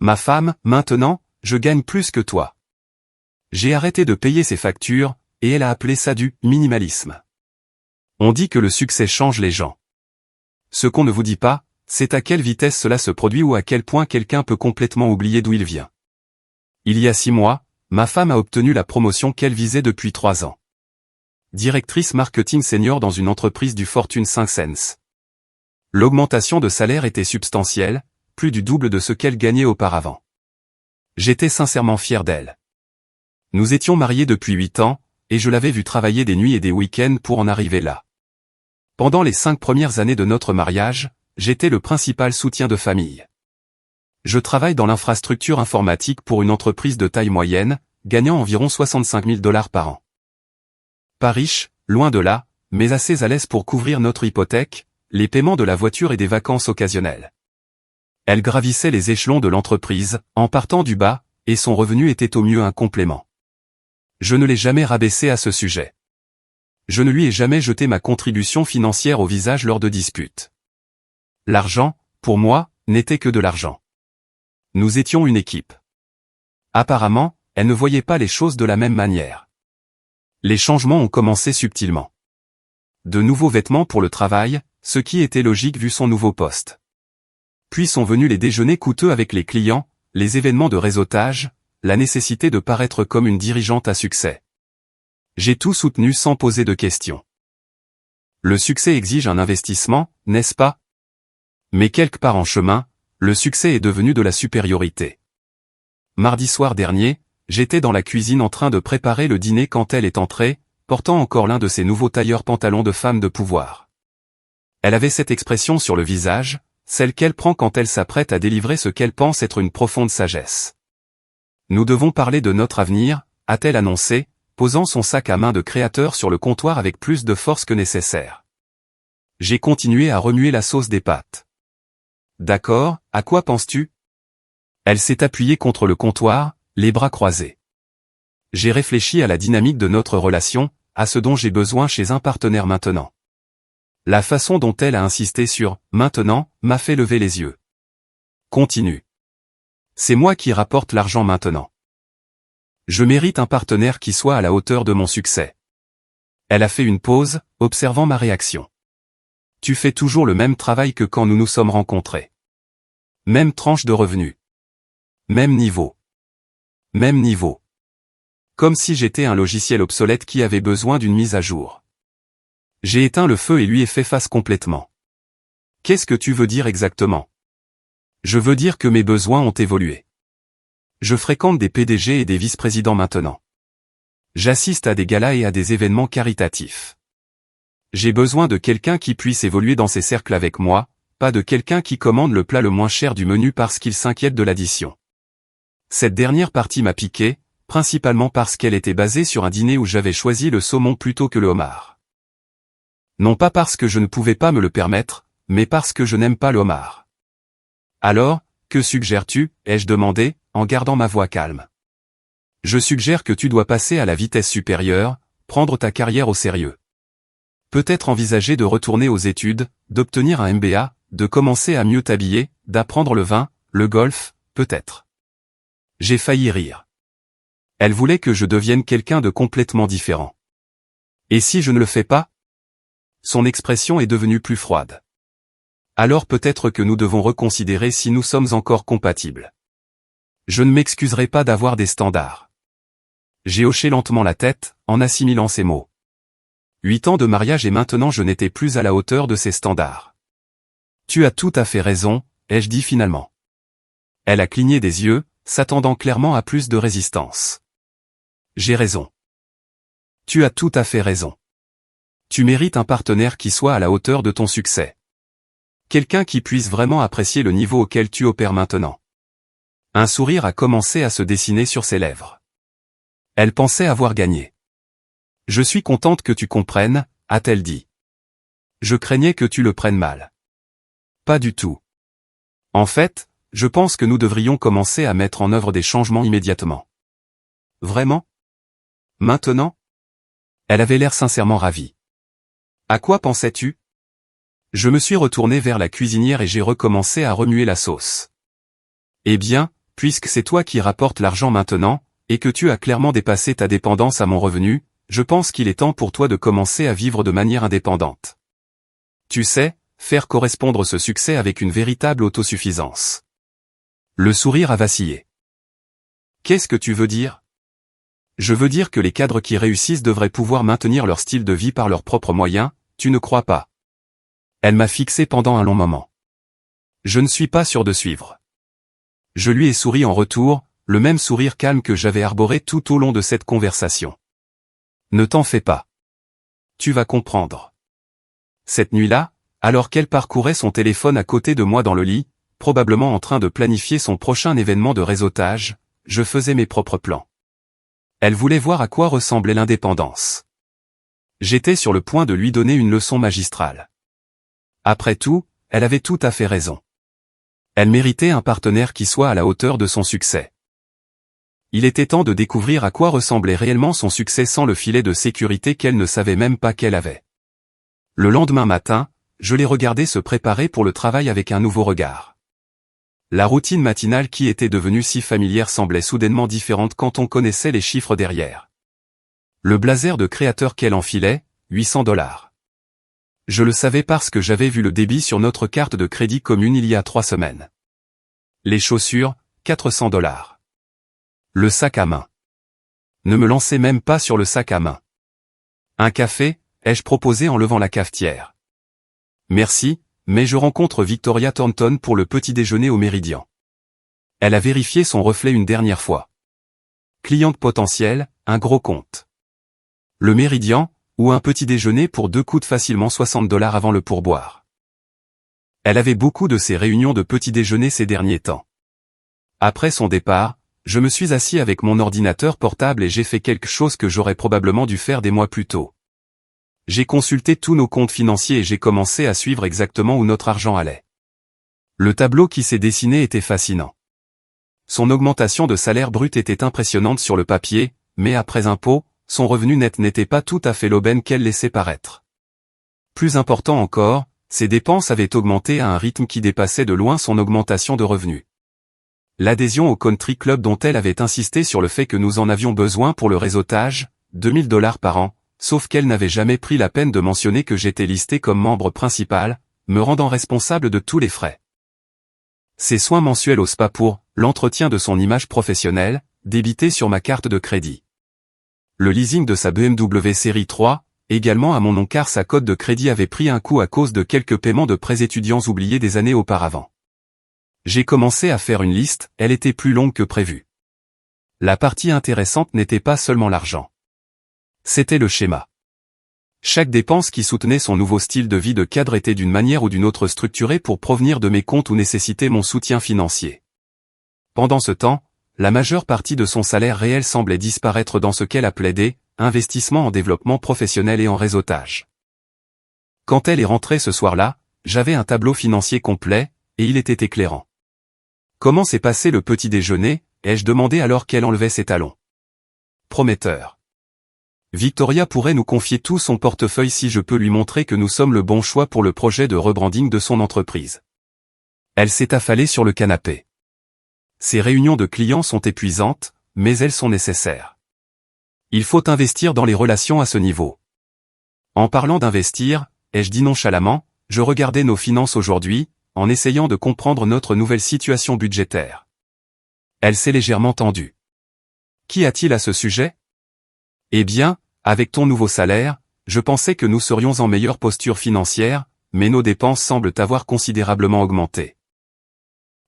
Ma femme, maintenant, je gagne plus que toi. J'ai arrêté de payer ses factures, et elle a appelé ça du minimalisme. On dit que le succès change les gens. Ce qu'on ne vous dit pas, c'est à quelle vitesse cela se produit ou à quel point quelqu'un peut complètement oublier d'où il vient. Il y a 6 mois, ma femme a obtenu la promotion qu'elle visait depuis 3 ans. Directrice marketing senior dans une entreprise du Fortune 500. L'augmentation de salaire était substantielle, plus du double de ce qu'elle gagnait auparavant. J'étais sincèrement fier d'elle. Nous étions mariés depuis 8 ans, et je l'avais vue travailler des nuits et des week-ends pour en arriver là. Pendant les 5 premières années de notre mariage, j'étais le principal soutien de famille. Je travaille dans l'infrastructure informatique pour une entreprise de taille moyenne, gagnant environ 65 000 $ par an. Pas riche, loin de là, mais assez à l'aise pour couvrir notre hypothèque, les paiements de la voiture et des vacances occasionnelles. Elle gravissait les échelons de l'entreprise, en partant du bas, et son revenu était au mieux un complément. Je ne l'ai jamais rabaissé à ce sujet. Je ne lui ai jamais jeté ma contribution financière au visage lors de disputes. L'argent, pour moi, n'était que de l'argent. Nous étions une équipe. Apparemment, elle ne voyait pas les choses de la même manière. Les changements ont commencé subtilement. De nouveaux vêtements pour le travail, ce qui était logique vu son nouveau poste. Puis sont venus les déjeuners coûteux avec les clients, les événements de réseautage, la nécessité de paraître comme une dirigeante à succès. J'ai tout soutenu sans poser de questions. Le succès exige un investissement, n'est-ce pas? Mais quelque part en chemin, le succès est devenu de la supériorité. Mardi soir dernier, j'étais dans la cuisine en train de préparer le dîner quand elle est entrée, portant encore l'un de ses nouveaux tailleurs pantalons de femme de pouvoir. Elle avait cette expression sur le visage, celle qu'elle prend quand elle s'apprête à délivrer ce qu'elle pense être une profonde sagesse. Nous devons parler de notre avenir, a-t-elle annoncé, posant son sac à main de créateur sur le comptoir avec plus de force que nécessaire. J'ai continué à remuer la sauce des pâtes. D'accord, à quoi penses-tu? Elle s'est appuyée contre le comptoir, les bras croisés. J'ai réfléchi à la dynamique de notre relation, à ce dont j'ai besoin chez un partenaire maintenant. La façon dont elle a insisté sur « maintenant » m'a fait lever les yeux. Continue. C'est moi qui rapporte l'argent maintenant. Je mérite un partenaire qui soit à la hauteur de mon succès. Elle a fait une pause, observant ma réaction. Tu fais toujours le même travail que quand nous nous sommes rencontrés. Même tranche de revenus. Même niveau. Même niveau. Comme si j'étais un logiciel obsolète qui avait besoin d'une mise à jour. J'ai éteint le feu et lui ai fait face complètement. Qu'est-ce que tu veux dire exactement? Je veux dire que mes besoins ont évolué. Je fréquente des PDG et des vice-présidents maintenant. J'assiste à des galas et à des événements caritatifs. J'ai besoin de quelqu'un qui puisse évoluer dans ces cercles avec moi, pas de quelqu'un qui commande le plat le moins cher du menu parce qu'il s'inquiète de l'addition. Cette dernière partie m'a piqué, principalement parce qu'elle était basée sur un dîner où j'avais choisi le saumon plutôt que le homard. Non pas parce que je ne pouvais pas me le permettre, mais parce que je n'aime pas le homard. Alors, que suggères-tu, ai-je demandé, en gardant ma voix calme. Je suggère que tu dois passer à la vitesse supérieure, prendre ta carrière au sérieux. Peut-être envisager de retourner aux études, d'obtenir un MBA, de commencer à mieux t'habiller, d'apprendre le vin, le golf, peut-être. J'ai failli rire. Elle voulait que je devienne quelqu'un de complètement différent. Et si je ne le fais pas? Son expression est devenue plus froide. Alors peut-être que nous devons reconsidérer si nous sommes encore compatibles. Je ne m'excuserai pas d'avoir des standards. J'ai hoché lentement la tête, en assimilant ces mots. 8 ans de mariage et maintenant je n'étais plus à la hauteur de ces standards. Tu as tout à fait raison, ai-je dit finalement. Elle a cligné des yeux, s'attendant clairement à plus de résistance. J'ai raison. Tu as tout à fait raison. Tu mérites un partenaire qui soit à la hauteur de ton succès. Quelqu'un qui puisse vraiment apprécier le niveau auquel tu opères maintenant. Un sourire a commencé à se dessiner sur ses lèvres. Elle pensait avoir gagné. Je suis contente que tu comprennes, a-t-elle dit. Je craignais que tu le prennes mal. Pas du tout. En fait, je pense que nous devrions commencer à mettre en œuvre des changements immédiatement. Vraiment? Maintenant? Elle avait l'air sincèrement ravie. À quoi pensais-tu? Je me suis retourné vers la cuisinière et j'ai recommencé à remuer la sauce. Eh bien, puisque c'est toi qui rapportes l'argent maintenant, et que tu as clairement dépassé ta dépendance à mon revenu, je pense qu'il est temps pour toi de commencer à vivre de manière indépendante. Tu sais, faire correspondre ce succès avec une véritable autosuffisance. Le sourire a vacillé. Qu'est-ce que tu veux dire? Je veux dire que les cadres qui réussissent devraient pouvoir maintenir leur style de vie par leurs propres moyens, tu ne crois pas? Elle m'a fixé pendant un long moment. Je ne suis pas sûr de suivre. Je lui ai souri en retour, le même sourire calme que j'avais arboré tout au long de cette conversation. Ne t'en fais pas. Tu vas comprendre. Cette nuit-là, alors qu'elle parcourait son téléphone à côté de moi dans le lit, probablement en train de planifier son prochain événement de réseautage, je faisais mes propres plans. Elle voulait voir à quoi ressemblait l'indépendance. J'étais sur le point de lui donner une leçon magistrale. Après tout, elle avait tout à fait raison. Elle méritait un partenaire qui soit à la hauteur de son succès. Il était temps de découvrir à quoi ressemblait réellement son succès sans le filet de sécurité qu'elle ne savait même pas qu'elle avait. Le lendemain matin, je l'ai regardée se préparer pour le travail avec un nouveau regard. La routine matinale qui était devenue si familière semblait soudainement différente quand on connaissait les chiffres derrière. Le blazer de créateur qu'elle enfilait, 800 $. Je le savais parce que j'avais vu le débit sur notre carte de crédit commune il y a 3 semaines. Les chaussures, 400 $. Le sac à main. Ne me lancez même pas sur le sac à main. Un café, ai-je proposé en levant la cafetière. Merci, mais je rencontre Victoria Thornton pour le petit déjeuner au Méridien. Elle a vérifié son reflet une dernière fois. Cliente potentielle, un gros compte. Le Méridien, ou un petit déjeuner pour 2 coûte facilement 60 $ avant le pourboire. Elle avait beaucoup de ces réunions de petit déjeuner ces derniers temps. Après son départ, je me suis assis avec mon ordinateur portable et j'ai fait quelque chose que j'aurais probablement dû faire des mois plus tôt. J'ai consulté tous nos comptes financiers et j'ai commencé à suivre exactement où notre argent allait. Le tableau qui s'est dessiné était fascinant. Son augmentation de salaire brut était impressionnante sur le papier, mais après impôt, son revenu net n'était pas tout à fait l'aubaine qu'elle laissait paraître. Plus important encore, ses dépenses avaient augmenté à un rythme qui dépassait de loin son augmentation de revenus. L'adhésion au country club dont elle avait insisté sur le fait que nous en avions besoin pour le réseautage, 2000 $ par an, sauf qu'elle n'avait jamais pris la peine de mentionner que j'étais listé comme membre principal, me rendant responsable de tous les frais. Ses soins mensuels au spa pour l'entretien de son image professionnelle, débités sur ma carte de crédit. Le leasing de sa BMW série 3, également à mon nom car sa cote de crédit avait pris un coup à cause de quelques paiements de prêts étudiants oubliés des années auparavant. J'ai commencé à faire une liste, elle était plus longue que prévu. La partie intéressante n'était pas seulement l'argent. C'était le schéma. Chaque dépense qui soutenait son nouveau style de vie de cadre était d'une manière ou d'une autre structurée pour provenir de mes comptes ou nécessiter mon soutien financier. Pendant ce temps, la majeure partie de son salaire réel semblait disparaître dans ce qu'elle appelait des investissements en développement professionnel et en réseautage. Quand elle est rentrée ce soir-là, j'avais un tableau financier complet, et il était éclairant. Comment s'est passé le petit déjeuner, ai-je demandé alors qu'elle enlevait ses talons. Prometteur. Victoria pourrait nous confier tout son portefeuille si je peux lui montrer que nous sommes le bon choix pour le projet de rebranding de son entreprise. Elle s'est affalée sur le canapé. Ces réunions de clients sont épuisantes, mais elles sont nécessaires. Il faut investir dans les relations à ce niveau. En parlant d'investir, ai-je dit nonchalamment, je regardais nos finances aujourd'hui, en essayant de comprendre notre nouvelle situation budgétaire. Elle s'est légèrement tendue. Qu'y a-t-il à ce sujet? Eh bien, avec ton nouveau salaire, je pensais que nous serions en meilleure posture financière, mais nos dépenses semblent avoir considérablement augmenté.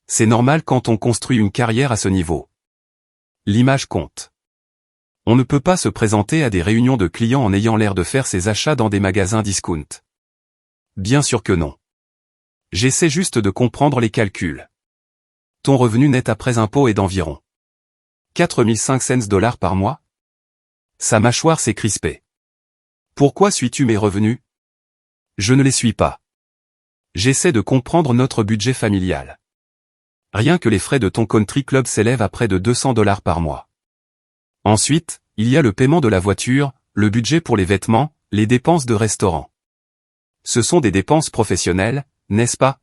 C'est normal quand on construit une carrière à ce niveau. L'image compte. On ne peut pas se présenter à des réunions de clients en ayant l'air de faire ses achats dans des magasins discount. Bien sûr que non. J'essaie juste de comprendre les calculs. Ton revenu net après impôt est d'environ 4500 $ par mois? Sa mâchoire s'est crispée. Pourquoi suis-tu mes revenus? Je ne les suis pas. J'essaie de comprendre notre budget familial. Rien que les frais de ton country club s'élèvent à près de 200 $ par mois. Ensuite, il y a le paiement de la voiture, le budget pour les vêtements, les dépenses de restaurant. Ce sont des dépenses professionnelles, n'est-ce pas?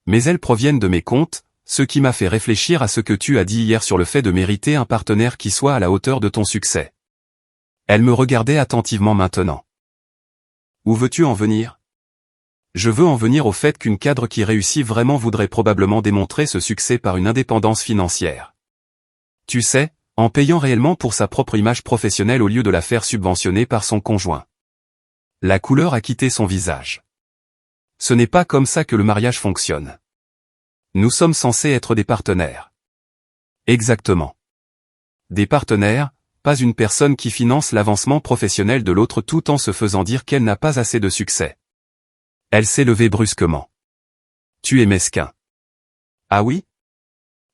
Mais elles proviennent de mes comptes, Ce qui m'a fait réfléchir à ce que tu as dit hier sur le fait de mériter un partenaire qui soit à la hauteur de ton succès. Elle me regardait attentivement maintenant. Où veux-tu en venir? Je veux en venir au fait qu'une cadre qui réussit vraiment voudrait probablement démontrer ce succès par une indépendance financière. Tu sais, en payant réellement pour sa propre image professionnelle au lieu de la faire subventionner par son conjoint. La couleur a quitté son visage. Ce n'est pas comme ça que le mariage fonctionne. Nous sommes censés être des partenaires. Exactement. Des partenaires, pas une personne qui finance l'avancement professionnel de l'autre tout en se faisant dire qu'elle n'a pas assez de succès. Elle s'est levée brusquement. Tu es mesquin. Ah oui?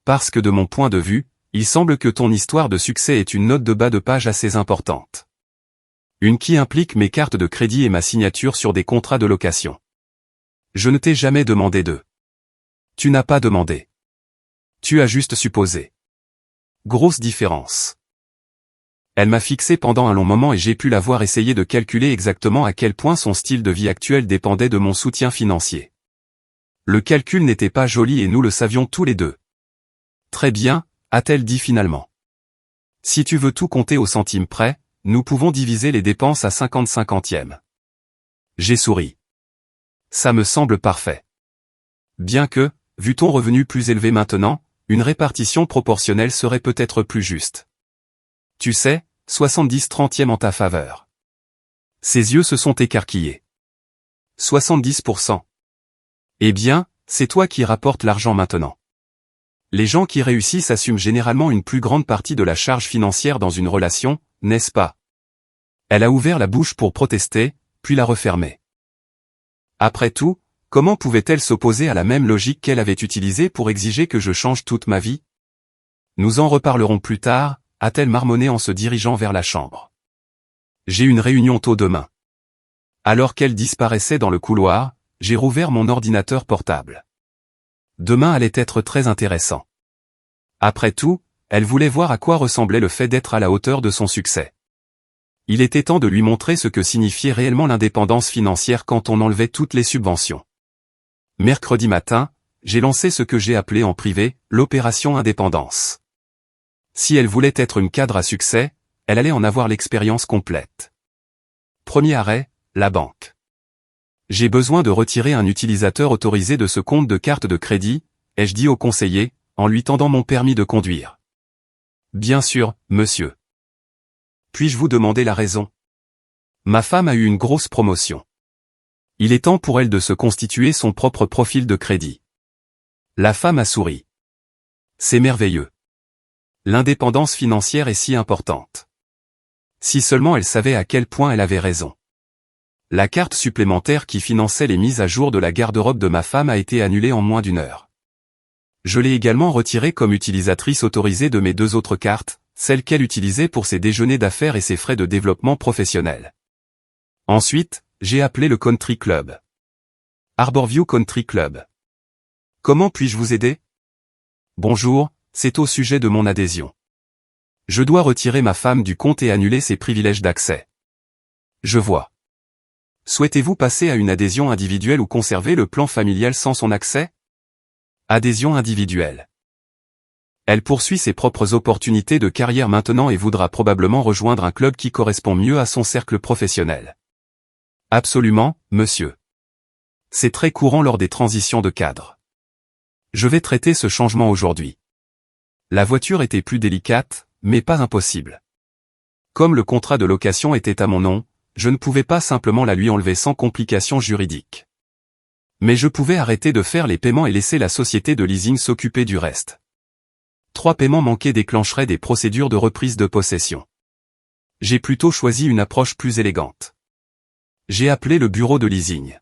Parce que de mon point de vue, il semble que ton histoire de succès est une note de bas de page assez importante. Une qui implique mes cartes de crédit et ma signature sur des contrats de location. Je ne t'ai jamais demandé de. Tu n'as pas demandé. Tu as juste supposé. Grosse différence. Elle m'a fixé pendant un long moment et j'ai pu la voir essayer de calculer exactement à quel point son style de vie actuel dépendait de mon soutien financier. Le calcul n'était pas joli et nous le savions tous les deux. Très bien, a-t-elle dit finalement. Si tu veux tout compter au centime près, nous pouvons diviser les dépenses à 50-50e. J'ai souri. Ça me semble parfait. Bien que, vu ton revenu plus élevé maintenant, une répartition proportionnelle serait peut-être plus juste. Tu sais, 70-30e en ta faveur. Ses yeux se sont écarquillés. 70%. Eh bien, c'est toi qui rapportes l'argent maintenant. Les gens qui réussissent assument généralement une plus grande partie de la charge financière dans une relation, n'est-ce pas? Elle a ouvert la bouche pour protester, puis la refermé. Après tout, comment pouvait-elle s'opposer à la même logique qu'elle avait utilisée pour exiger que je change toute ma vie? Nous en reparlerons plus tard, a-t-elle marmonné en se dirigeant vers la chambre. J'ai une réunion tôt demain. Alors qu'elle disparaissait dans le couloir, j'ai rouvert mon ordinateur portable. Demain allait être très intéressant. Après tout, elle voulait voir à quoi ressemblait le fait d'être à la hauteur de son succès. Il était temps de lui montrer ce que signifiait réellement l'indépendance financière quand on enlevait toutes les subventions. Mercredi matin, j'ai lancé ce que j'ai appelé en privé, l'opération indépendance. Si elle voulait être une cadre à succès, elle allait en avoir l'expérience complète. Premier arrêt, la banque. J'ai besoin de retirer un utilisateur autorisé de ce compte de carte de crédit, ai-je dit au conseiller, en lui tendant mon permis de conduire. Bien sûr, monsieur. Puis-je vous demander la raison? Ma femme a eu une grosse promotion. Il est temps pour elle de se constituer son propre profil de crédit. La femme a souri. C'est merveilleux. L'indépendance financière est si importante. Si seulement elle savait à quel point elle avait raison. La carte supplémentaire qui finançait les mises à jour de la garde-robe de ma femme a été annulée en moins d'une heure. Je l'ai également retirée comme utilisatrice autorisée de mes deux autres cartes, celles qu'elle utilisait pour ses déjeuners d'affaires et ses frais de développement professionnel. Ensuite, j'ai appelé le Country Club. Arborview Country Club. Comment puis-je vous aider? Bonjour, c'est au sujet de mon adhésion. Je dois retirer ma femme du compte et annuler ses privilèges d'accès. Je vois. Souhaitez-vous passer à une adhésion individuelle ou conserver le plan familial sans son accès? Adhésion individuelle. Elle poursuit ses propres opportunités de carrière maintenant et voudra probablement rejoindre un club qui correspond mieux à son cercle professionnel. Absolument, monsieur. C'est très courant lors des transitions de cadre. Je vais traiter ce changement aujourd'hui. La voiture était plus délicate, mais pas impossible. Comme le contrat de location était à mon nom, je ne pouvais pas simplement la lui enlever sans complications juridiques. Mais je pouvais arrêter de faire les paiements et laisser la société de leasing s'occuper du reste. 3 paiements manqués déclencheraient des procédures de reprise de possession. J'ai plutôt choisi une approche plus élégante. J'ai appelé le bureau de leasing.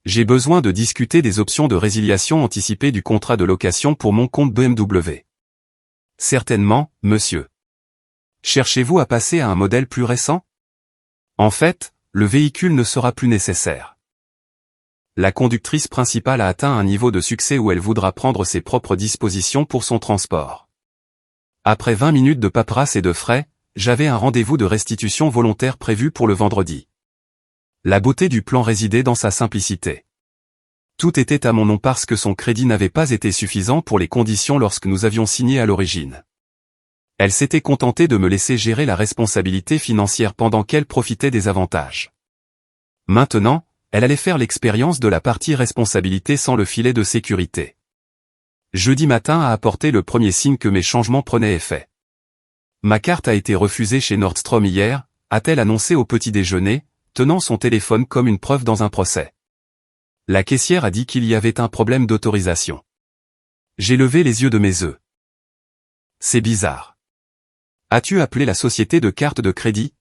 J'ai besoin de discuter des options de résiliation anticipée du contrat de location pour mon compte BMW. Certainement, monsieur. Cherchez-vous à passer à un modèle plus récent? En fait, le véhicule ne sera plus nécessaire. La conductrice principale a atteint un niveau de succès où elle voudra prendre ses propres dispositions pour son transport. Après 20 minutes de paperasse et de frais, j'avais un rendez-vous de restitution volontaire prévu pour le vendredi. La beauté du plan résidait dans sa simplicité. Tout était à mon nom parce que son crédit n'avait pas été suffisant pour les conditions lorsque nous avions signé à l'origine. Elle s'était contentée de me laisser gérer la responsabilité financière pendant qu'elle profitait des avantages. Maintenant, elle allait faire l'expérience de la partie responsabilité sans le filet de sécurité. Jeudi matin a apporté le premier signe que mes changements prenaient effet. Ma carte a été refusée chez Nordstrom hier, a-t-elle annoncé au petit déjeuner, tenant son téléphone comme une preuve dans un procès. La caissière a dit qu'il y avait un problème d'autorisation. J'ai levé les yeux de mes œufs. C'est bizarre. As-tu appelé la société de carte de crédit?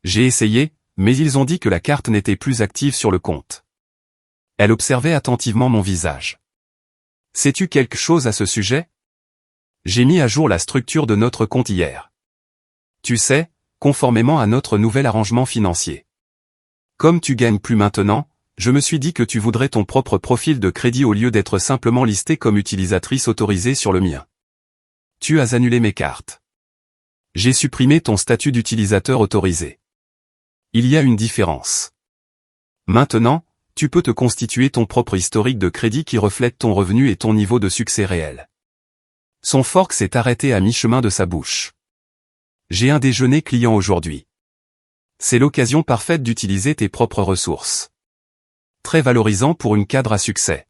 J'ai essayé, mais ils ont dit que la carte n'était plus active sur le compte. Elle observait attentivement mon visage. Sais-tu quelque chose à ce sujet? J'ai mis à jour la structure de notre compte hier. Tu sais, conformément à notre nouvel arrangement financier. Comme tu gagnes plus maintenant, je me suis dit que tu voudrais ton propre profil de crédit au lieu d'être simplement listée comme utilisatrice autorisée sur le mien. Tu as annulé mes cartes. J'ai supprimé ton statut d'utilisateur autorisé. Il y a une différence. Maintenant, tu peux te constituer ton propre historique de crédit qui reflète ton revenu et ton niveau de succès réel. Son fork s'est arrêté à mi-chemin de sa bouche. J'ai un déjeuner client aujourd'hui. C'est l'occasion parfaite d'utiliser tes propres ressources. Très valorisant pour une cadre à succès.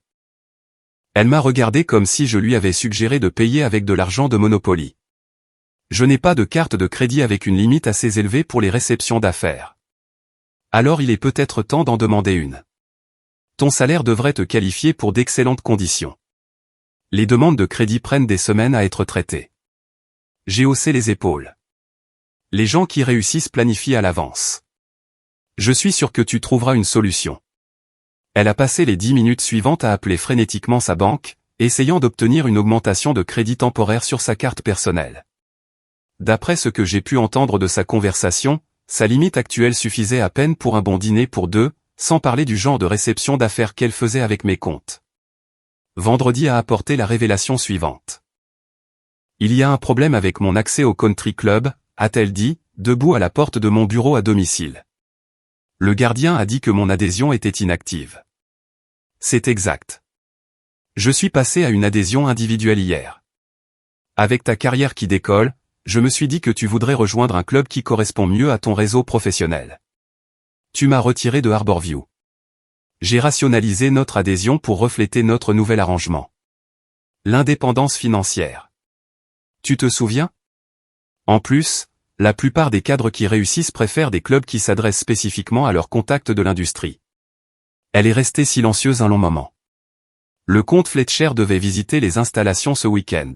Elle m'a regardé comme si je lui avais suggéré de payer avec de l'argent de Monopoly. Je n'ai pas de carte de crédit avec une limite assez élevée pour les réceptions d'affaires. Alors il est peut-être temps d'en demander une. Ton salaire devrait te qualifier pour d'excellentes conditions. Les demandes de crédit prennent des semaines à être traitées. J'ai haussé les épaules. Les gens qui réussissent planifient à l'avance. Je suis sûr que tu trouveras une solution. Elle a passé les 10 minutes suivantes à appeler frénétiquement sa banque, essayant d'obtenir une augmentation de crédit temporaire sur sa carte personnelle. D'après ce que j'ai pu entendre de sa conversation, sa limite actuelle suffisait à peine pour un bon dîner pour deux, sans parler du genre de réception d'affaires qu'elle faisait avec mes comptes. Vendredi a apporté la révélation suivante. Il y a un problème avec mon accès au country club, a-t-elle dit, debout à la porte de mon bureau à domicile. Le gardien a dit que mon adhésion était inactive. C'est exact. Je suis passé à une adhésion individuelle hier. Avec ta carrière qui décolle, je me suis dit que tu voudrais rejoindre un club qui correspond mieux à ton réseau professionnel. Tu m'as retiré de Harborview. J'ai rationalisé notre adhésion pour refléter notre nouvel arrangement. L'indépendance financière. Tu te souviens? En plus, la plupart des cadres qui réussissent préfèrent des clubs qui s'adressent spécifiquement à leurs contacts de l'industrie. Elle est restée silencieuse un long moment. Le comte Fletcher devait visiter les installations ce week-end.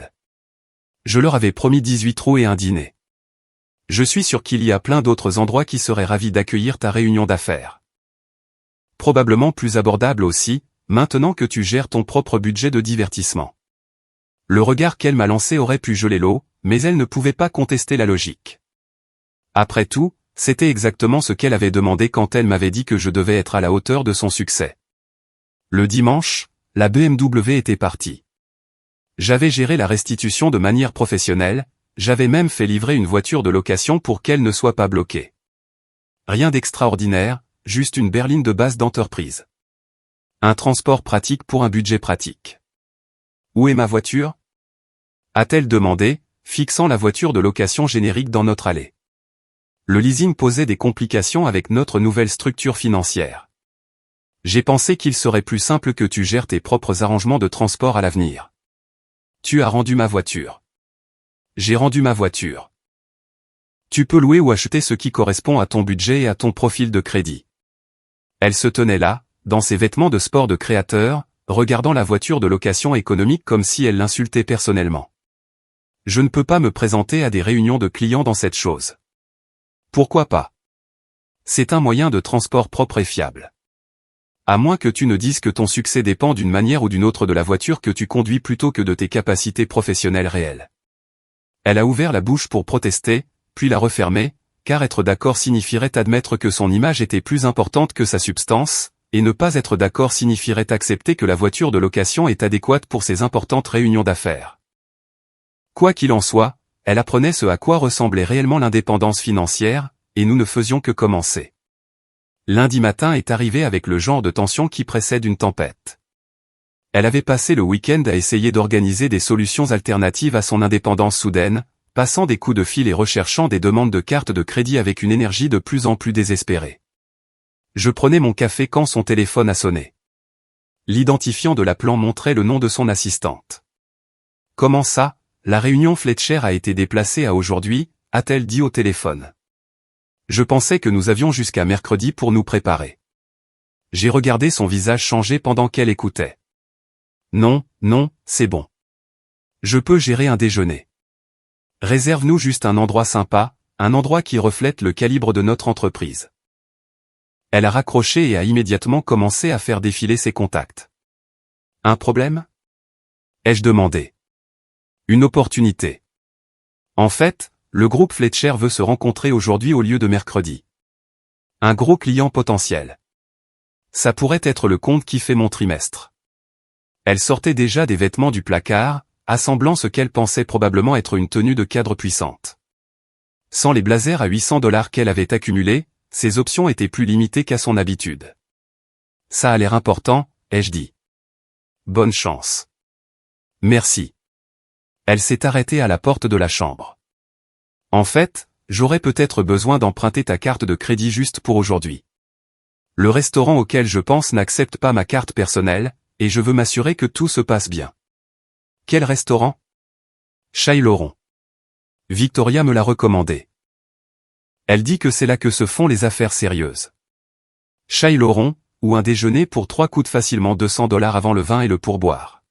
Je leur avais promis 18 trous et un dîner. Je suis sûr qu'il y a plein d'autres endroits qui seraient ravis d'accueillir ta réunion d'affaires. Probablement plus abordable aussi, maintenant que tu gères ton propre budget de divertissement. Le regard qu'elle m'a lancé aurait pu geler l'eau, mais elle ne pouvait pas contester la logique. Après tout, c'était exactement ce qu'elle avait demandé quand elle m'avait dit que je devais être à la hauteur de son succès. Le dimanche, la BMW était partie. J'avais géré la restitution de manière professionnelle, j'avais même fait livrer une voiture de location pour qu'elle ne soit pas bloquée. Rien d'extraordinaire, juste une berline de base d'entreprise. Un transport pratique pour un budget pratique. Où est ma voiture? A-t-elle demandé, fixant la voiture de location générique dans notre allée. Le leasing posait des complications avec notre nouvelle structure financière. J'ai pensé qu'il serait plus simple que tu gères tes propres arrangements de transport à l'avenir. Tu as rendu ma voiture. J'ai rendu ma voiture. Tu peux louer ou acheter ce qui correspond à ton budget et à ton profil de crédit. Elle se tenait là, dans ses vêtements de sport de créateur, regardant la voiture de location économique comme si elle l'insultait personnellement. Je ne peux pas me présenter à des réunions de clients dans cette chose. Pourquoi pas? C'est un moyen de transport propre et fiable. À moins que tu ne dises que ton succès dépend d'une manière ou d'une autre de la voiture que tu conduis plutôt que de tes capacités professionnelles réelles. Elle a ouvert la bouche pour protester, puis la refermer, car être d'accord signifierait admettre que son image était plus importante que sa substance, et ne pas être d'accord signifierait accepter que la voiture de location est adéquate pour ses importantes réunions d'affaires. Quoi qu'il en soit, elle apprenait ce à quoi ressemblait réellement l'indépendance financière, et nous ne faisions que commencer. Lundi matin est arrivé avec le genre de tension qui précède une tempête. Elle avait passé le week-end à essayer d'organiser des solutions alternatives à son indépendance soudaine, passant des coups de fil et recherchant des demandes de cartes de crédit avec une énergie de plus en plus désespérée. Je prenais mon café quand son téléphone a sonné. L'identifiant de l'appelant montrait le nom de son assistante. « Comment ça, la réunion Fletcher a été déplacée à aujourd'hui ?» a-t-elle dit au téléphone. Je pensais que nous avions jusqu'à mercredi pour nous préparer. J'ai regardé son visage changer pendant qu'elle écoutait. Non, c'est bon. Je peux gérer un déjeuner. Réserve-nous juste un endroit sympa, un endroit qui reflète le calibre de notre entreprise. Elle a raccroché et a immédiatement commencé à faire défiler ses contacts. Un problème? Ai-je demandé. Une opportunité. En fait, le groupe Fletcher veut se rencontrer aujourd'hui au lieu de mercredi. Un gros client potentiel. Ça pourrait être le compte qui fait mon trimestre. Elle sortait déjà des vêtements du placard, assemblant ce qu'elle pensait probablement être une tenue de cadre puissante. Sans les blazers à $800 qu'elle avait accumulés, ses options étaient plus limitées qu'à son habitude. Ça a l'air important, ai-je dit. Bonne chance. Merci. Elle s'est arrêtée à la porte de la chambre. En fait, j'aurais peut-être besoin d'emprunter ta carte de crédit juste pour aujourd'hui. Le restaurant auquel je pense n'accepte pas ma carte personnelle, et je veux m'assurer que tout se passe bien. Quel restaurant? Chez Laurent. Victoria me l'a recommandé. Elle dit que c'est là que se font les affaires sérieuses. Chez Laurent, où un déjeuner pour 3 coûte facilement $200 avant le vin et le pourboire.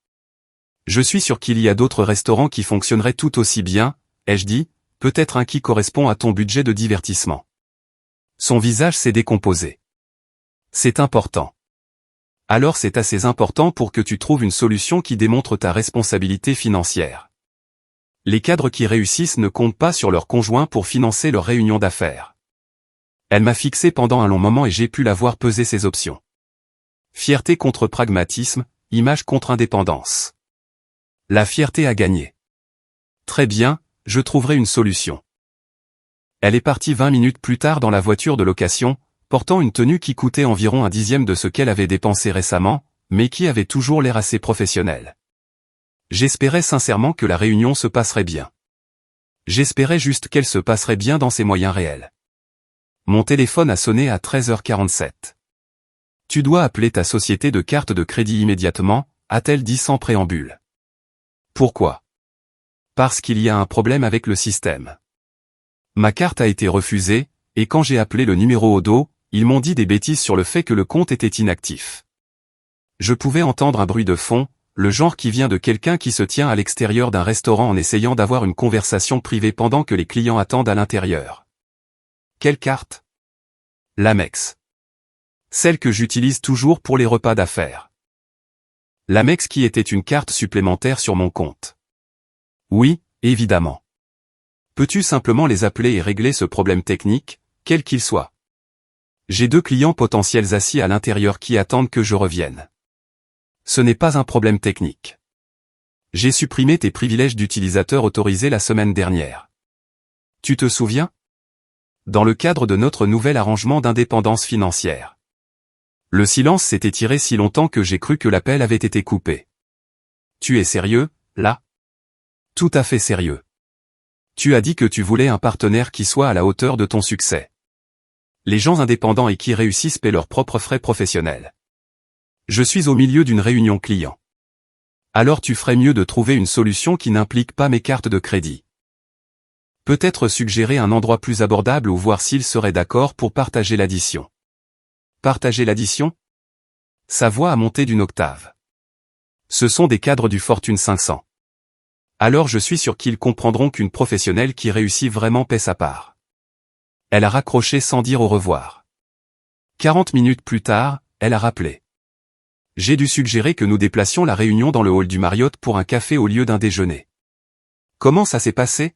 Je suis sûr qu'il y a d'autres restaurants qui fonctionneraient tout aussi bien, ai-je dit, peut-être un qui correspond à ton budget de divertissement. Son visage s'est décomposé. C'est important. Alors c'est assez important pour que tu trouves une solution qui démontre ta responsabilité financière. Les cadres qui réussissent ne comptent pas sur leur conjoint pour financer leur réunion d'affaires. Elle m'a fixé pendant un long moment et j'ai pu la voir peser ses options. Fierté contre pragmatisme, image contre indépendance. La fierté a gagné. Très bien, je trouverai une solution. Elle est partie 20 minutes plus tard dans la voiture de location, portant une tenue qui coûtait environ 1/10 de ce qu'elle avait dépensé récemment, mais qui avait toujours l'air assez professionnel. J'espérais sincèrement que la réunion se passerait bien. J'espérais juste qu'elle se passerait bien dans ses moyens réels. Mon téléphone a sonné à 13h47. Tu dois appeler ta société de carte de crédit immédiatement, a-t-elle dit sans préambule. Pourquoi? Parce qu'il y a un problème avec le système. Ma carte a été refusée, et quand j'ai appelé le numéro au dos, ils m'ont dit des bêtises sur le fait que le compte était inactif. Je pouvais entendre un bruit de fond, le genre qui vient de quelqu'un qui se tient à l'extérieur d'un restaurant en essayant d'avoir une conversation privée pendant que les clients attendent à l'intérieur. Quelle carte? L'Amex. Celle que j'utilise toujours pour les repas d'affaires. L'Amex qui était une carte supplémentaire sur mon compte. Oui, évidemment. Peux-tu simplement les appeler et régler ce problème technique, quel qu'il soit? J'ai 2 clients potentiels assis à l'intérieur qui attendent que je revienne. Ce n'est pas un problème technique. J'ai supprimé tes privilèges d'utilisateur autorisés la semaine dernière. Tu te souviens? Dans le cadre de notre nouvel arrangement d'indépendance financière. Le silence s'est étiré si longtemps que j'ai cru que l'appel avait été coupé. Tu es sérieux, là? Tout à fait sérieux. Tu as dit que tu voulais un partenaire qui soit à la hauteur de ton succès. Les gens indépendants et qui réussissent paient leurs propres frais professionnels. Je suis au milieu d'une réunion client. Alors tu ferais mieux de trouver une solution qui n'implique pas mes cartes de crédit. Peut-être suggérer un endroit plus abordable ou voir s'il serait d'accord pour partager l'addition. Partager l'addition? Sa voix a monté d'une octave. Ce sont des cadres du Fortune 500. Alors je suis sûr qu'ils comprendront qu'une professionnelle qui réussit vraiment paie sa part. Elle a raccroché sans dire au revoir. 40 minutes plus tard, elle a rappelé. J'ai dû suggérer que nous déplacions la réunion dans le hall du Marriott pour un café au lieu d'un déjeuner. Comment ça s'est passé?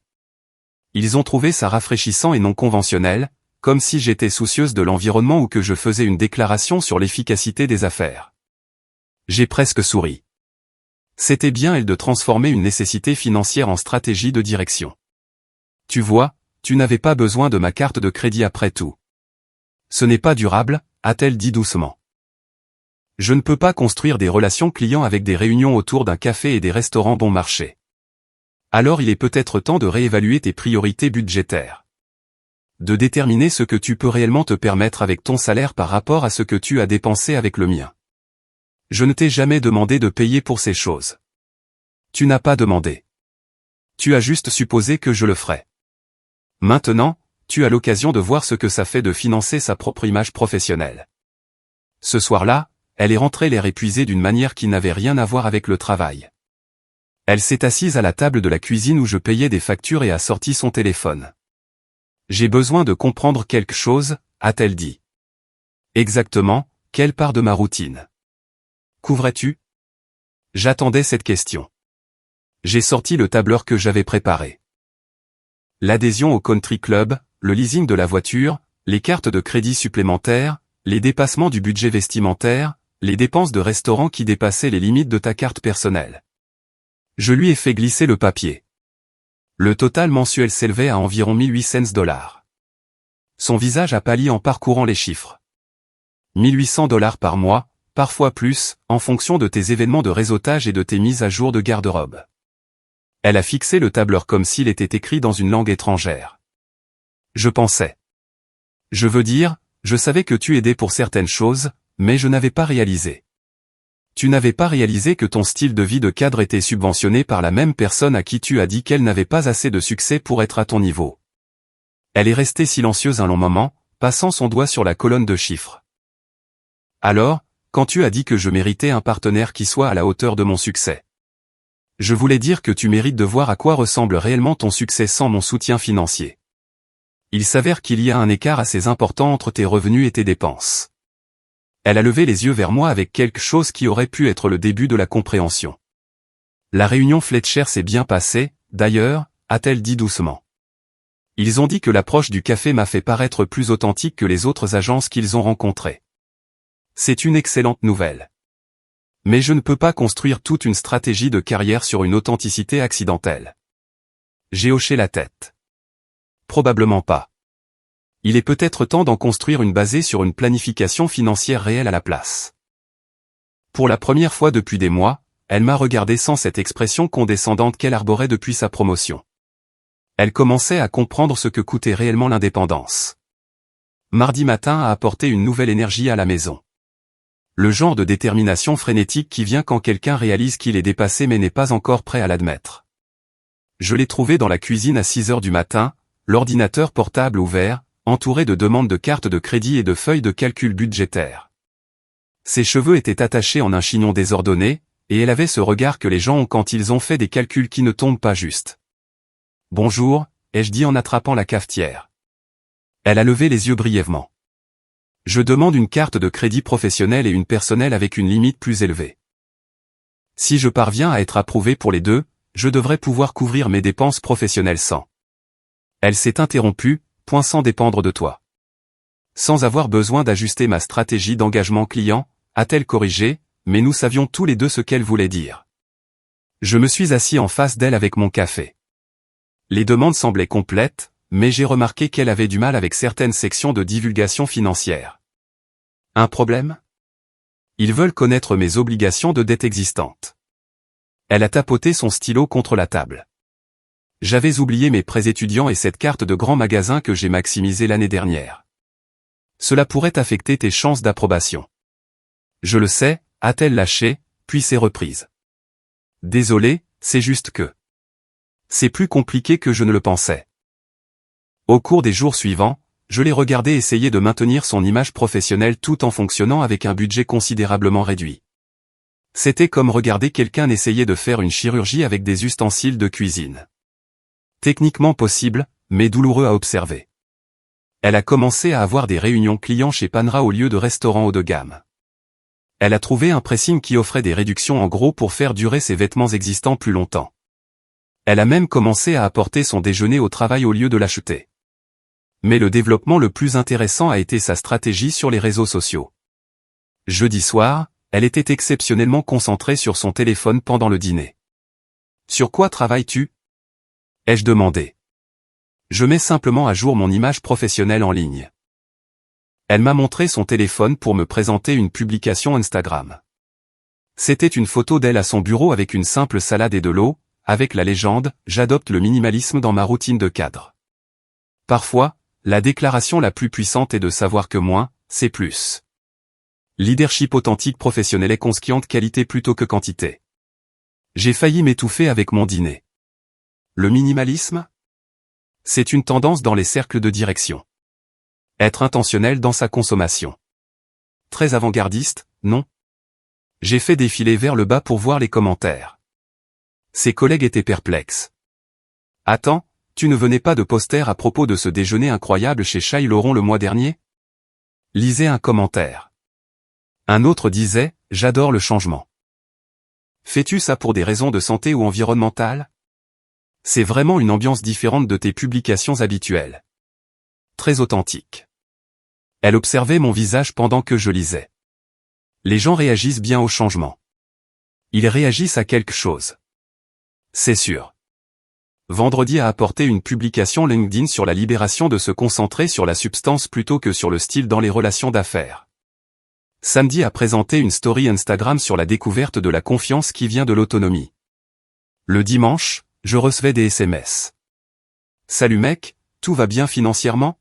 Ils ont trouvé ça rafraîchissant et non conventionnel, comme si j'étais soucieuse de l'environnement ou que je faisais une déclaration sur l'efficacité des affaires. J'ai presque souri. C'était bien elle de transformer une nécessité financière en stratégie de direction. Tu vois, tu n'avais pas besoin de ma carte de crédit après tout. Ce n'est pas durable, a-t-elle dit doucement. Je ne peux pas construire des relations clients avec des réunions autour d'un café et des restaurants bon marché. Alors il est peut-être temps de réévaluer tes priorités budgétaires. De déterminer ce que tu peux réellement te permettre avec ton salaire par rapport à ce que tu as dépensé avec le mien. Je ne t'ai jamais demandé de payer pour ces choses. Tu n'as pas demandé. Tu as juste supposé que je le ferais. Maintenant, tu as l'occasion de voir ce que ça fait de financer sa propre image professionnelle. Ce soir-là, elle est rentrée l'air épuisée d'une manière qui n'avait rien à voir avec le travail. Elle s'est assise à la table de la cuisine où je payais des factures et a sorti son téléphone. J'ai besoin de comprendre quelque chose, a-t-elle dit. Exactement, quelle part de ma routine couvrais-tu? J'attendais cette question. J'ai sorti le tableur que j'avais préparé. L'adhésion au country club, le leasing de la voiture, les cartes de crédit supplémentaires, les dépassements du budget vestimentaire, les dépenses de restaurant qui dépassaient les limites de ta carte personnelle. Je lui ai fait glisser le papier. Le total mensuel s'élevait à environ $1800. Son visage a pâli en parcourant les chiffres. $1800 par mois, parfois plus, en fonction de tes événements de réseautage et de tes mises à jour de garde-robe. Elle a fixé le tableur comme s'il était écrit dans une langue étrangère. Je pensais. Je veux dire, je savais que tu aidais pour certaines choses, mais je n'avais pas réalisé. Tu n'avais pas réalisé que ton style de vie de cadre était subventionné par la même personne à qui tu as dit qu'elle n'avait pas assez de succès pour être à ton niveau. Elle est restée silencieuse un long moment, passant son doigt sur la colonne de chiffres. Alors, quand tu as dit que je méritais un partenaire qui soit à la hauteur de mon succès. Je voulais dire que tu mérites de voir à quoi ressemble réellement ton succès sans mon soutien financier. Il s'avère qu'il y a un écart assez important entre tes revenus et tes dépenses. Elle a levé les yeux vers moi avec quelque chose qui aurait pu être le début de la compréhension. La réunion Fletcher s'est bien passée, d'ailleurs, a-t-elle dit doucement. Ils ont dit que l'approche du café m'a fait paraître plus authentique que les autres agences qu'ils ont rencontrées. C'est une excellente nouvelle. Mais je ne peux pas construire toute une stratégie de carrière sur une authenticité accidentelle. J'ai hoché la tête. Probablement pas. Il est peut-être temps d'en construire une basée sur une planification financière réelle à la place. Pour la première fois depuis des mois, elle m'a regardé sans cette expression condescendante qu'elle arborait depuis sa promotion. Elle commençait à comprendre ce que coûtait réellement l'indépendance. Mardi matin a apporté une nouvelle énergie à la maison. Le genre de détermination frénétique qui vient quand quelqu'un réalise qu'il est dépassé mais n'est pas encore prêt à l'admettre. Je l'ai trouvé dans la cuisine à 6 heures du matin, l'ordinateur portable ouvert, entouré de demandes de cartes de crédit et de feuilles de calcul budgétaire. Ses cheveux étaient attachés en un chignon désordonné, et elle avait ce regard que les gens ont quand ils ont fait des calculs qui ne tombent pas juste. « Bonjour », ai-je dit en attrapant la cafetière. Elle a levé les yeux brièvement. Je demande une carte de crédit professionnelle et une personnelle avec une limite plus élevée. Si je parviens à être approuvé pour les deux, je devrais pouvoir couvrir mes dépenses professionnelles sans. Elle s'est interrompue, point sans dépendre de toi. Sans avoir besoin d'ajuster ma stratégie d'engagement client, a-t-elle corrigé, mais nous savions tous les deux ce qu'elle voulait dire. Je me suis assis en face d'elle avec mon café. Les demandes semblaient complètes, mais j'ai remarqué qu'elle avait du mal avec certaines sections de divulgation financière. Un problème? Ils veulent connaître mes obligations de dette existantes. Elle a tapoté son stylo contre la table. J'avais oublié mes prêts étudiants et cette carte de grand magasin que j'ai maximisée l'année dernière. Cela pourrait affecter tes chances d'approbation. Je le sais, a-t-elle lâché, puis s'est reprise. Désolé, c'est juste que. C'est plus compliqué que je ne le pensais. Au cours des jours suivants, je l'ai regardé essayer de maintenir son image professionnelle tout en fonctionnant avec un budget considérablement réduit. C'était comme regarder quelqu'un essayer de faire une chirurgie avec des ustensiles de cuisine. Techniquement possible, mais douloureux à observer. Elle a commencé à avoir des réunions clients chez Panera au lieu de restaurants haut de gamme. Elle a trouvé un pressing qui offrait des réductions en gros pour faire durer ses vêtements existants plus longtemps. Elle a même commencé à apporter son déjeuner au travail au lieu de l'acheter. Mais le développement le plus intéressant a été sa stratégie sur les réseaux sociaux. Jeudi soir, elle était exceptionnellement concentrée sur son téléphone pendant le dîner. « Sur quoi travailles-tu » ai-je demandé. « Je mets simplement à jour mon image professionnelle en ligne. » Elle m'a montré son téléphone pour me présenter une publication Instagram. C'était une photo d'elle à son bureau avec une simple salade et de l'eau, avec la légende « J'adopte le minimalisme dans ma routine de cadre ». Parfois, la déclaration la plus puissante est de savoir que moins, c'est plus. Leadership authentique professionnel est consciente qualité plutôt que quantité. J'ai failli m'étouffer avec mon dîner. Le minimalisme ? C'est une tendance dans les cercles de direction. Être intentionnel dans sa consommation. Très avant-gardiste, non ? J'ai fait défiler vers le bas pour voir les commentaires. Ses collègues étaient perplexes. Attends, tu ne venais pas de poster à propos de ce déjeuner incroyable chez Chai Laurent le mois dernier ? Lisez un commentaire. Un autre disait, j'adore le changement. Fais-tu ça pour des raisons de santé ou environnementales ? C'est vraiment une ambiance différente de tes publications habituelles. Très authentique. Elle observait mon visage pendant que je lisais. Les gens réagissent bien au changement. Ils réagissent à quelque chose. C'est sûr. Vendredi a apporté une publication LinkedIn sur la libération de se concentrer sur la substance plutôt que sur le style dans les relations d'affaires. Samedi a présenté une story Instagram sur la découverte de la confiance qui vient de l'autonomie. Le dimanche, je recevais des SMS. Salut mec, tout va bien financièrement ?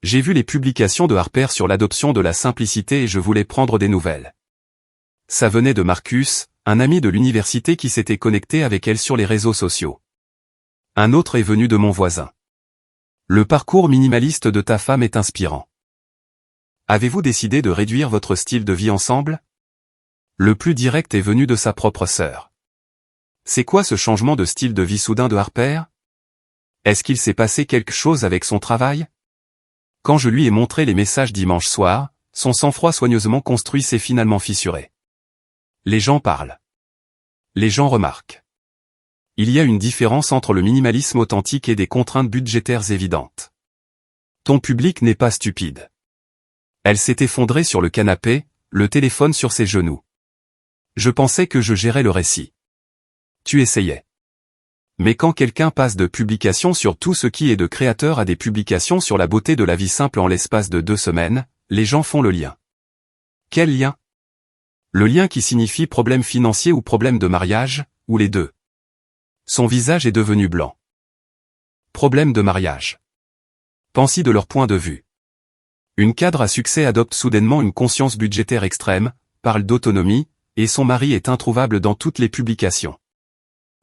J'ai vu les publications de Harper sur l'adoption de la simplicité et je voulais prendre des nouvelles. Ça venait de Marcus, un ami de l'université qui s'était connecté avec elle sur les réseaux sociaux. Un autre est venu de mon voisin. Le parcours minimaliste de ta femme est inspirant. Avez-vous décidé de réduire votre style de vie ensemble ? Le plus direct est venu de sa propre sœur. C'est quoi ce changement de style de vie soudain de Harper ? Est-ce qu'il s'est passé quelque chose avec son travail ? Quand je lui ai montré les messages dimanche soir, son sang-froid soigneusement construit s'est finalement fissuré. Les gens parlent. Les gens remarquent. Il y a une différence entre le minimalisme authentique et des contraintes budgétaires évidentes. Ton public n'est pas stupide. Elle s'est effondrée sur le canapé, le téléphone sur ses genoux. Je pensais que je gérais le récit. Tu essayais. Mais quand quelqu'un passe de publications sur tout ce qui est de créateur à des publications sur la beauté de la vie simple en l'espace de 2 semaines, les gens font le lien. Quel lien ? Le lien qui signifie problème financier ou problème de mariage, ou les deux. Son visage est devenu blanc. Problème de mariage. Pense-y de leur point de vue. Une cadre à succès adopte soudainement une conscience budgétaire extrême, parle d'autonomie, et son mari est introuvable dans toutes les publications.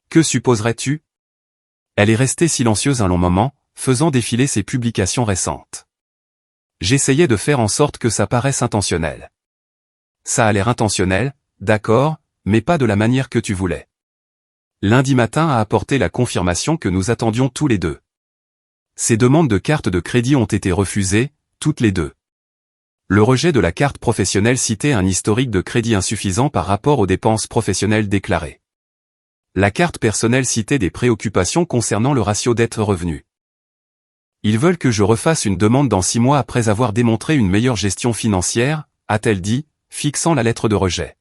Que supposerais-tu ? Elle est restée silencieuse un long moment, faisant défiler ses publications récentes. J'essayais de faire en sorte que ça paraisse intentionnel. Ça a l'air intentionnel, d'accord, mais pas de la manière que tu voulais. Lundi matin a apporté la confirmation que nous attendions tous les deux. Ces demandes de carte de crédit ont été refusées, toutes les deux. Le rejet de la carte professionnelle citait un historique de crédit insuffisant par rapport aux dépenses professionnelles déclarées. La carte personnelle citait des préoccupations concernant le ratio dette-revenu. Ils veulent que je refasse une demande dans 6 mois après avoir démontré une meilleure gestion financière, a-t-elle dit, fixant la lettre de rejet.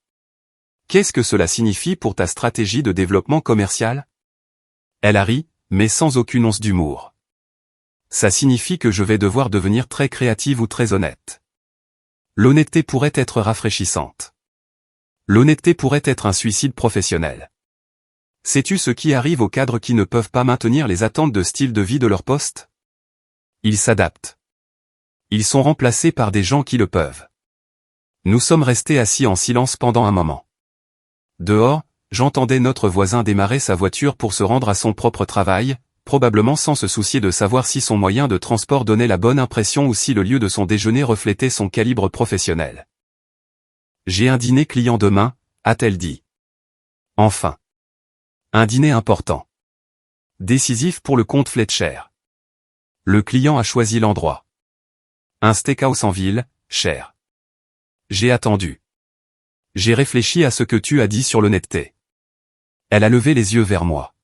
Qu'est-ce que cela signifie pour ta stratégie de développement commercial ? Elle a ri, mais sans aucune once d'humour. Ça signifie que je vais devoir devenir très créative ou très honnête. L'honnêteté pourrait être rafraîchissante. L'honnêteté pourrait être un suicide professionnel. Sais-tu ce qui arrive aux cadres qui ne peuvent pas maintenir les attentes de style de vie de leur poste ? Ils s'adaptent. Ils sont remplacés par des gens qui le peuvent. Nous sommes restés assis en silence pendant un moment. Dehors, j'entendais notre voisin démarrer sa voiture pour se rendre à son propre travail, probablement sans se soucier de savoir si son moyen de transport donnait la bonne impression ou si le lieu de son déjeuner reflétait son calibre professionnel. J'ai un dîner client demain, a-t-elle dit. Enfin. Un dîner important. Décisif pour le compte Fletcher. Le client a choisi l'endroit. Un steakhouse en ville, cher. J'ai attendu. J'ai réfléchi à ce que tu as dit sur l'honnêteté. Elle a levé les yeux vers moi.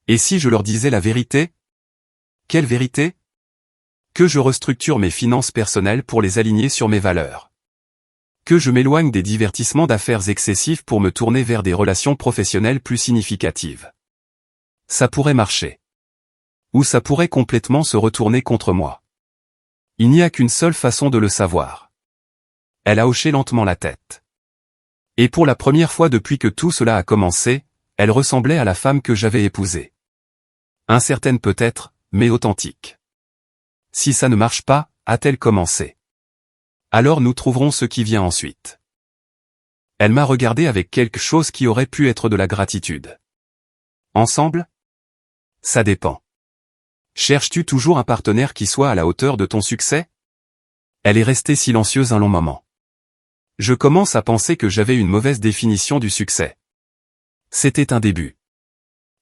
Et si je leur disais la vérité ? Quelle vérité ? Que je restructure mes finances personnelles pour les aligner sur mes valeurs. Que je m'éloigne des divertissements d'affaires excessifs pour me tourner vers des relations professionnelles plus significatives. Ça pourrait marcher. Ou ça pourrait complètement se retourner contre moi. Il n'y a qu'une seule façon de le savoir. Elle a hoché lentement la tête. Et pour la première fois depuis que tout cela a commencé, elle ressemblait à la femme que j'avais épousée. Incertaine peut-être, mais authentique. Si ça ne marche pas, a-t-elle commencé. Alors nous trouverons ce qui vient ensuite. Elle m'a regardé avec quelque chose qui aurait pu être de la gratitude. Ensemble? Ça dépend. Cherches-tu toujours un partenaire qui soit à la hauteur de ton succès? Elle est restée silencieuse un long moment. Je commence à penser que j'avais une mauvaise définition du succès. C'était un début.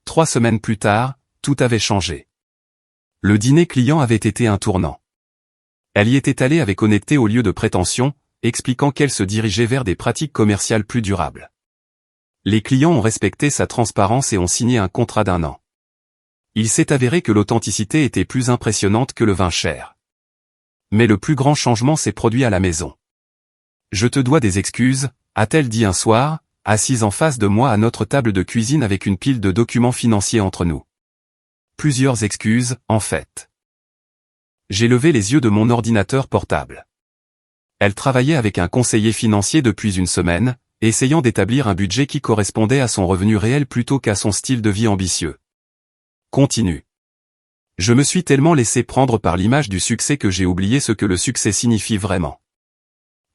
3 semaines plus tard, tout avait changé. Le dîner client avait été un tournant. Elle y était allée avec honnêteté au lieu de prétention, expliquant qu'elle se dirigeait vers des pratiques commerciales plus durables. Les clients ont respecté sa transparence et ont signé un contrat d'1 an. Il s'est avéré que l'authenticité était plus impressionnante que le vin cher. Mais le plus grand changement s'est produit à la maison. Je te dois des excuses, a-t-elle dit un soir, assise en face de moi à notre table de cuisine avec une pile de documents financiers entre nous. Plusieurs excuses, en fait. J'ai levé les yeux de mon ordinateur portable. Elle travaillait avec un conseiller financier depuis une semaine, essayant d'établir un budget qui correspondait à son revenu réel plutôt qu'à son style de vie ambitieux. Continue. Je me suis tellement laissé prendre par l'image du succès que j'ai oublié ce que le succès signifie vraiment.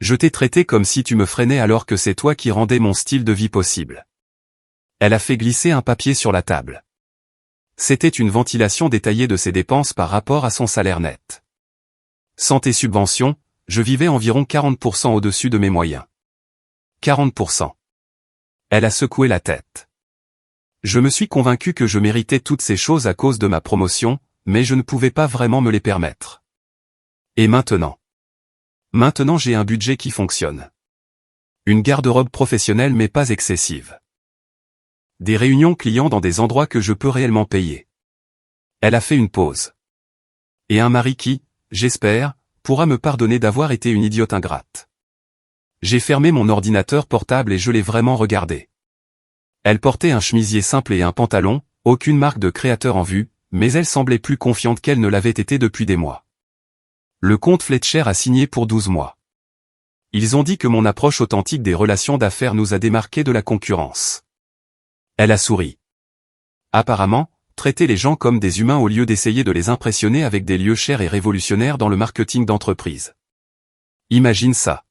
Je t'ai traité comme si tu me freinais alors que c'est toi qui rendais mon style de vie possible. Elle a fait glisser un papier sur la table. C'était une ventilation détaillée de ses dépenses par rapport à son salaire net. Sans tes subventions, je vivais environ 40% au-dessus de mes moyens. 40%. Elle a secoué la tête. Je me suis convaincu que je méritais toutes ces choses à cause de ma promotion, mais je ne pouvais pas vraiment me les permettre. Et maintenant? Maintenant j'ai un budget qui fonctionne. Une garde-robe professionnelle mais pas excessive. Des réunions clients dans des endroits que je peux réellement payer. Elle a fait une pause. Et un mari qui, j'espère, pourra me pardonner d'avoir été une idiote ingrate. J'ai fermé mon ordinateur portable et je l'ai vraiment regardé. Elle portait un chemisier simple et un pantalon, aucune marque de créateur en vue, mais elle semblait plus confiante qu'elle ne l'avait été depuis des mois. Le comte Fletcher a signé pour 12 mois. Ils ont dit que mon approche authentique des relations d'affaires nous a démarqués de la concurrence. Elle a souri. Apparemment, traiter les gens comme des humains au lieu d'essayer de les impressionner avec des lieux chers et révolutionnaires dans le marketing d'entreprise. Imagine ça.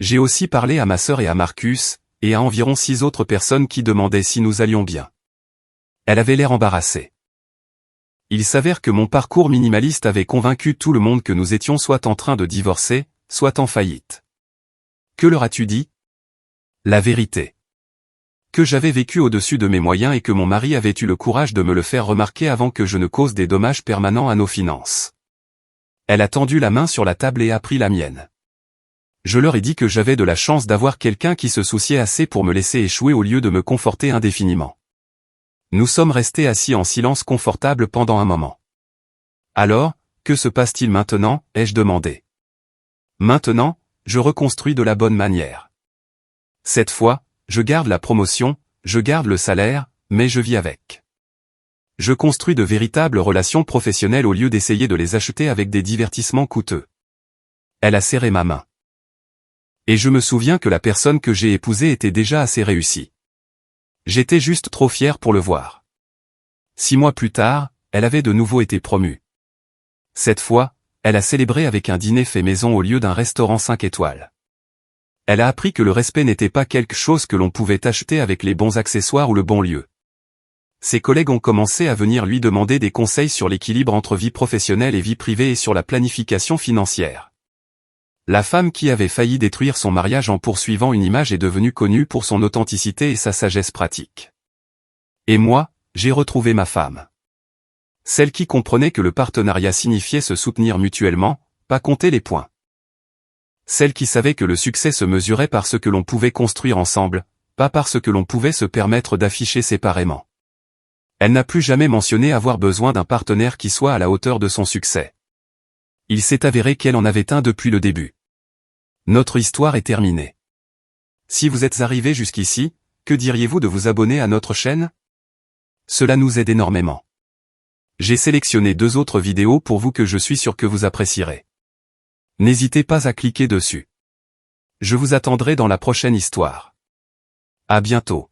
J'ai aussi parlé à ma sœur et à Marcus, et à environ 6 autres personnes qui demandaient si nous allions bien. Elle avait l'air embarrassée. Il s'avère que mon parcours minimaliste avait convaincu tout le monde que nous étions soit en train de divorcer, soit en faillite. Que leur as-tu dit? La vérité. Que j'avais vécu au-dessus de mes moyens et que mon mari avait eu le courage de me le faire remarquer avant que je ne cause des dommages permanents à nos finances. Elle a tendu la main sur la table et a pris la mienne. Je leur ai dit que j'avais de la chance d'avoir quelqu'un qui se souciait assez pour me laisser échouer au lieu de me conforter indéfiniment. Nous sommes restés assis en silence confortable pendant un moment. Alors, que se passe-t-il maintenant, ai-je demandé. Maintenant, je reconstruis de la bonne manière. Cette fois, je garde la promotion, je garde le salaire, mais je vis avec. Je construis de véritables relations professionnelles au lieu d'essayer de les acheter avec des divertissements coûteux. Elle a serré ma main. Et je me souviens que la personne que j'ai épousée était déjà assez réussie. J'étais juste trop fier pour le voir. 6 mois plus tard, elle avait de nouveau été promue. Cette fois, elle a célébré avec un dîner fait maison au lieu d'un restaurant 5 étoiles. Elle a appris que le respect n'était pas quelque chose que l'on pouvait acheter avec les bons accessoires ou le bon lieu. Ses collègues ont commencé à venir lui demander des conseils sur l'équilibre entre vie professionnelle et vie privée et sur la planification financière. La femme qui avait failli détruire son mariage en poursuivant une image est devenue connue pour son authenticité et sa sagesse pratique. Et moi, j'ai retrouvé ma femme. Celle qui comprenait que le partenariat signifiait se soutenir mutuellement, pas compter les points. Celle qui savait que le succès se mesurait par ce que l'on pouvait construire ensemble, pas par ce que l'on pouvait se permettre d'afficher séparément. Elle n'a plus jamais mentionné avoir besoin d'un partenaire qui soit à la hauteur de son succès. Il s'est avéré qu'elle en avait un depuis le début. Notre histoire est terminée. Si vous êtes arrivé jusqu'ici, que diriez-vous de vous abonner à notre chaîne? Cela nous aide énormément. J'ai sélectionné 2 autres vidéos pour vous que je suis sûr que vous apprécierez. N'hésitez pas à cliquer dessus. Je vous attendrai dans la prochaine histoire. À bientôt.